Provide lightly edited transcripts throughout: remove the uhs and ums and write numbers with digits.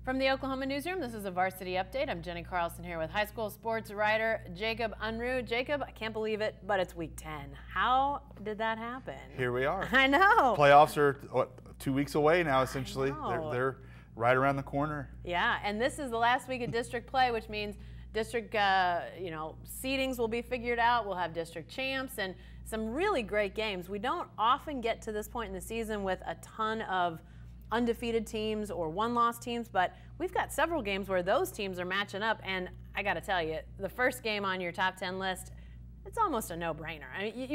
From the Oklahoma newsroom, this is a Varsity Update. I'm Jenny Carlson here with high school sports writer Jacob Unruh. Jacob, I can't believe it, but it's week 10. How did that happen? Here we are. I know. Playoffs are, what, 2 weeks away now, essentially. They're right around the corner. Yeah, and this is the last week of district play, which means district, seedings will be figured out. We'll have district champs and some really great games. We don't often get to this point in the season with a ton of undefeated teams or one-loss teams, but we've got several games where those teams are matching up, and I got to tell you, the first game on your top 10 list, it's almost a no-brainer. I mean,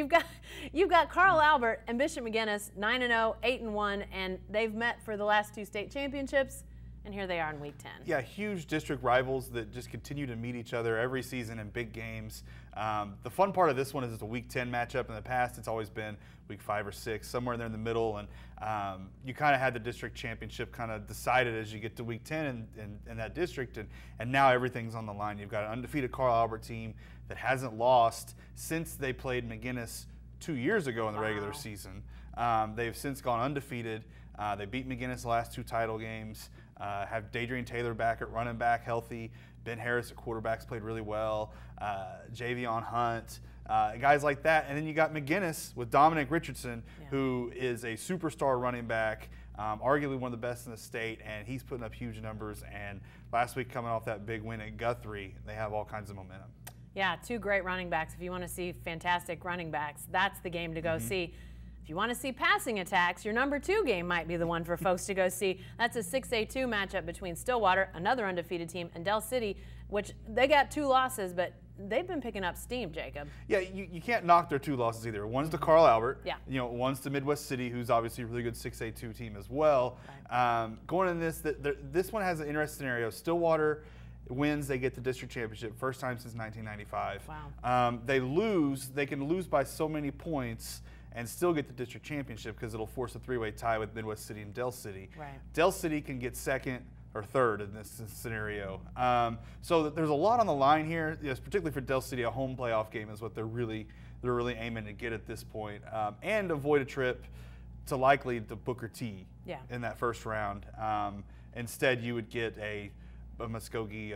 you've got Carl Albert and Bishop McGuinness, 9-0, 8-1, and they've met for the last 2 state championships, and here they are in week 10. Yeah, huge district rivals that just continue to meet each other every season in big games. The fun part of this one is it's a week 10 matchup. In the past, it's always been week 5 or 6, somewhere there in the middle, and you kind of had the district championship kind of decided as you get to week 10 in that district, and now everything's on the line. You've got an undefeated Carl Albert team that hasn't lost since they played McGuinness 2 years ago in the regular season. They've since gone undefeated. They beat McGuinness the last 2 title games, have Daedrian Taylor back at running back healthy, Ben Harris at quarterbacks played really well, Javion Hunt, guys like that. And then you got McGuinness with Dominic Richardson, who is a superstar running back, arguably one of the best in the state, and he's putting up huge numbers. And last week, coming off that big win at Guthrie, they have all kinds of momentum. Yeah, 2 great running backs. If you want to see fantastic running backs, that's the game to go see. If you want to see passing attacks, your number 2 game might be the one for folks to go see. That's a 6A2 matchup between Stillwater, another undefeated team, and Del City, which they got 2 losses, but they've been picking up steam, Jacob. Yeah, you can't knock their 2 losses either. One's to Carl Albert. Yeah. One's to Midwest City, who's obviously a really good 6A2 team as well. Right. Going in this one has an interesting scenario. Stillwater wins, they get the district championship, first time since 1995. Wow. They can lose by so many points and still get the district championship because it'll force a 3-way tie with Midwest City and Del City. Right. Del City can get 2nd or 3rd in this scenario. So there's a lot on the line here. Yes, particularly for Del City, a home playoff game is what they're really aiming to get at this point, and avoid a trip to likely to Booker T in that first round. Instead, you would get a Muskogee,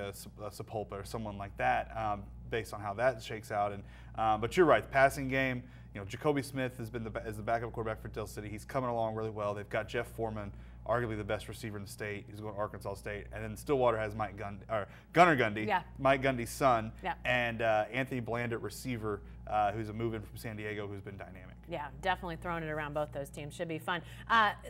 Sepulpa, or someone like that, based on how that shakes out. But you're right, the passing game. Jacoby Smith has been the backup quarterback for Del City. He's coming along really well. They've got Jeff Foreman, arguably the best receiver in the state. He's going to Arkansas State. And then Stillwater has Gunnar Gundy, Mike Gundy's son, and Anthony Blandett, receiver, who's a move-in from San Diego, who's been dynamic. Yeah, definitely throwing it around both those teams. Should be fun.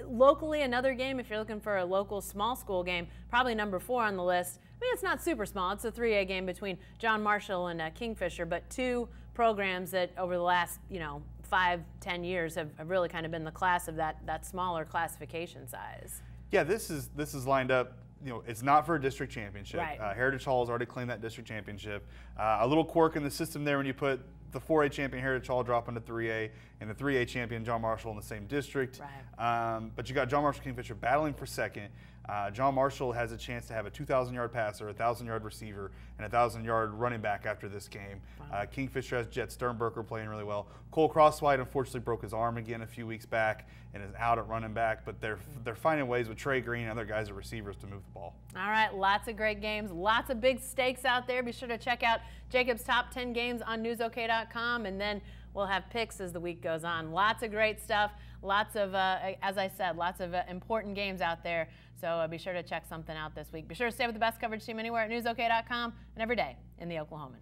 Locally, another game, if you're looking for a local small school game, probably number 4 on the list. I mean, it's not super small. It's a 3A game between John Marshall and Kingfisher, but 2 programs that over the last 5-10 years have really kind of been the class of that smaller classification size. Yeah, this is lined up. It's not for a district championship. Right. Heritage Hall has already claimed that district championship. A little quirk in the system there when you put the 4A champion Heritage Hall drop into 3A and the 3A champion John Marshall in the same district. Right. But you got John Marshall Kingfisher battling for 2nd. John Marshall has a chance to have a 2,000-yard passer, a 1,000-yard receiver, and a 1,000-yard running back after this game. Wow. Kingfisher has Jet Sternberger playing really well. Cole Crosswhite unfortunately broke his arm again a few weeks back and is out at running back, but they're finding ways with Trey Green and other guys at receivers to move the ball. All right, lots of great games, lots of big stakes out there. Be sure to check out Jacob's top 10 games on newsok.com, and then we'll have picks as the week goes on. Lots of great stuff, lots of, as I said, lots of important games out there. So be sure to check something out this week. Be sure to stay with the best coverage team anywhere at newsok.com and every day in the Oklahoman.